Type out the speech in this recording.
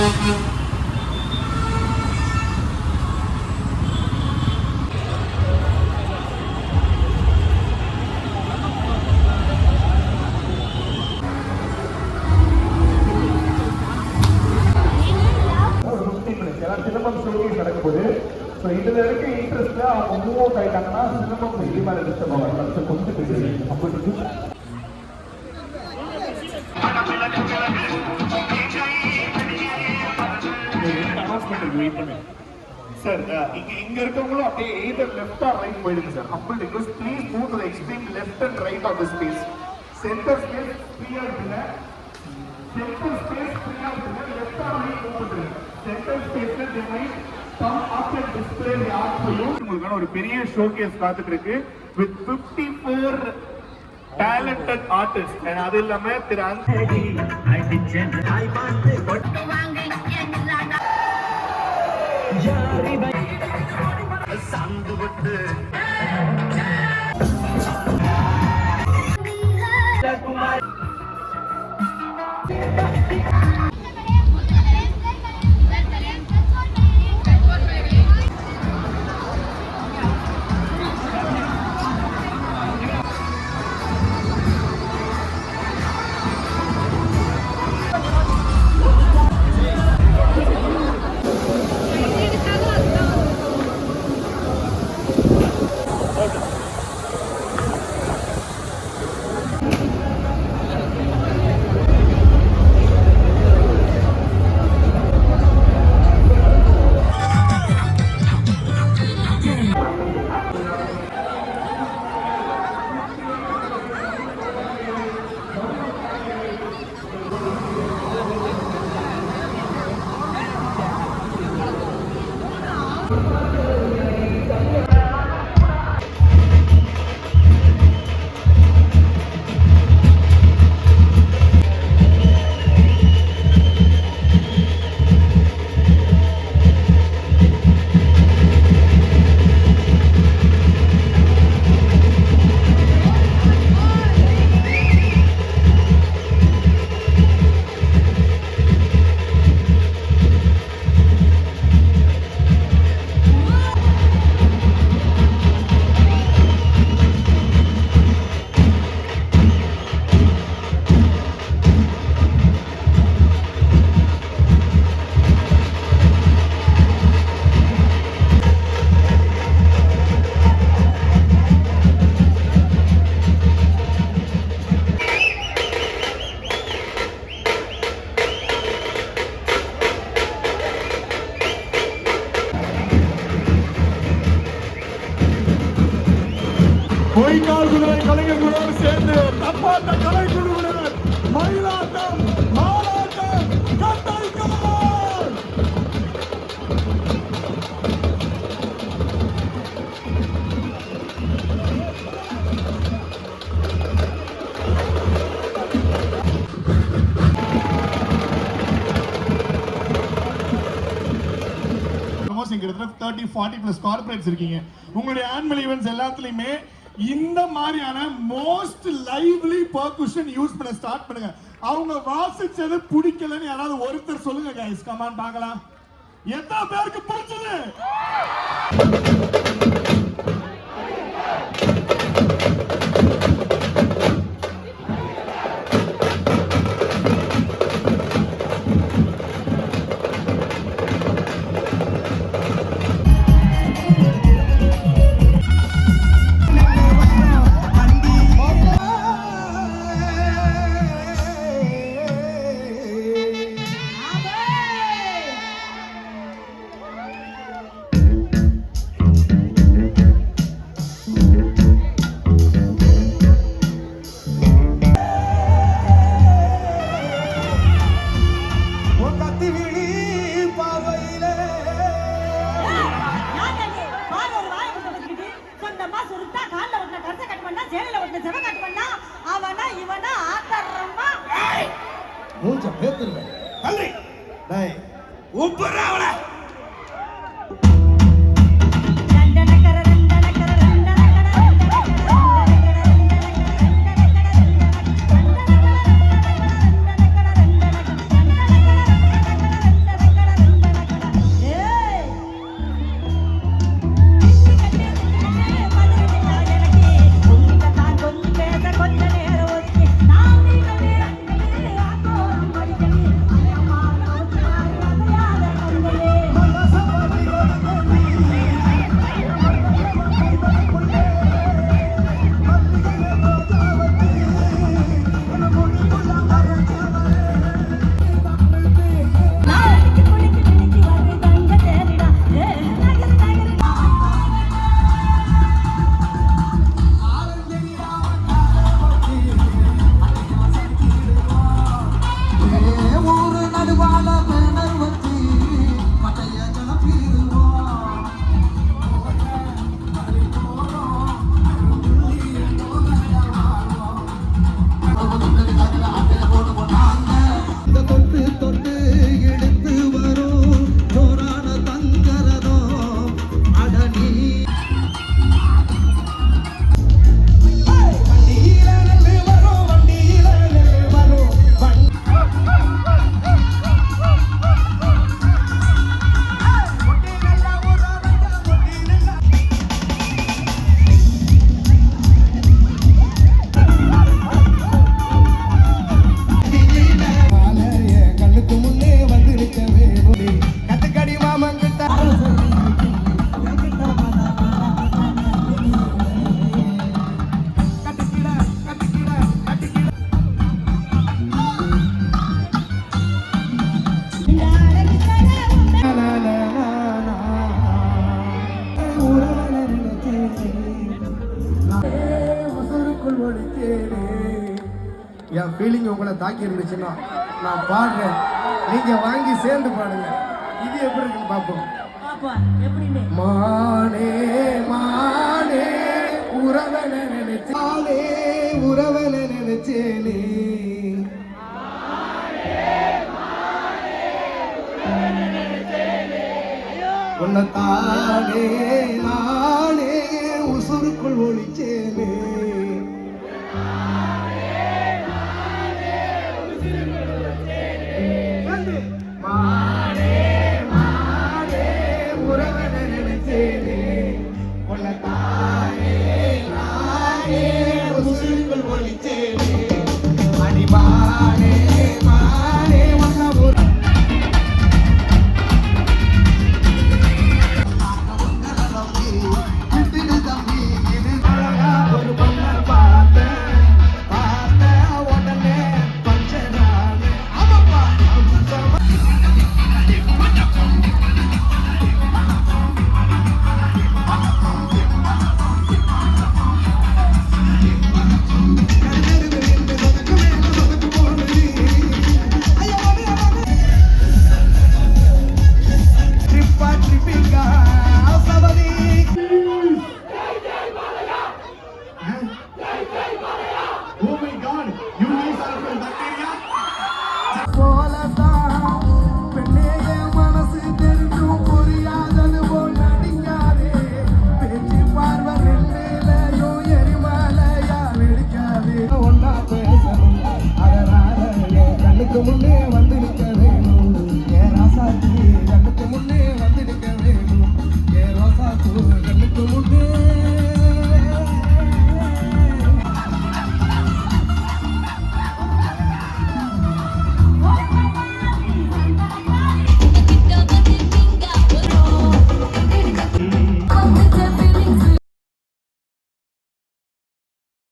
Silambam showcase நடக்கும்போது so இதில் இருக்க இன்ட்ரெஸ்ட்ல அவங்க மூவ் அவுட் ஆயிட்டாங்கன்னா சிலம்பம் இது மேலே டிஸ்டர்ப் ஆகும் கொஞ்சம் தெரியும் அப்படி சார் இங்க இருக்கவங்களும் அப்படியே எய்தர் லெஃப்ட் ஆர் ரைட் போயிடுங்க sir. Humble request please move to the extreme left and right of the space. Centre space ஃப்ரீயா இருக்குங்க. சென்டர் ஸ்பேஸ் ஃப்ரீயா இருக்குங்க. லெஃப்ட் ஆர் ரைட் மூவ் பண்ணுங்க. சென்டர் ஸ்பேஸ்ல the right come up and display the art for you. உங்களுக்கான ஒரு பெரிய showcase காத்துட்டு இருக்கு வித் 54 talented artists and அது இல்லாம திரு அந்தடி அடிச்சன் ஐ பாத்து கொட்டு வாங்க என்னடா யாரி பை சந்து விட்டு குமார் பொய்க்கால்குழுவை கலைஞர்களோடு சேர்ந்து தப்பாட்ட கலைக்குழுவினர் மயிலாட்டம் மாலாட்டம் கட்டளைக்கார் கிட்டத்தட்ட 30-40+ கார்பரேட்ஸ் இருக்கீங்க. உங்களுடைய ஆனுவல் ஈவென்ட்ஸ் எல்லாத்துலயுமே இந்த மாதிரியான மோஸ்ட் லைவ்லி பெர்குஷன் யூஸ் பண்ண ஸ்டார்ட் பண்ணுங்க. அவங்க வாசிச்சது பிடிக்கலன்னு யாராவது ஒருத்தர் சொல்லுங்க गाइस. கமான் பார்க்கலாம். எத்தனை பேருக்கு பிடிச்சது? மூஞ்ச பேத்துருவேன். தள்ளி டேய் உப்புறா அவளை. என் ஃபீலிங் உங்களை தாக்கி இருந்துச்சுன்னா நான் பாடுறேன், நீங்க வாங்கி சேர்ந்து பாடுங்க. இது எப்படி இருக்குன்னு பார்ப்போம். மானே மானே உறவன நினைச்சாலே உறவன நினைச்சேனே உன்னை தானே நானே உசுருக்குள் ஒளிச்சேனே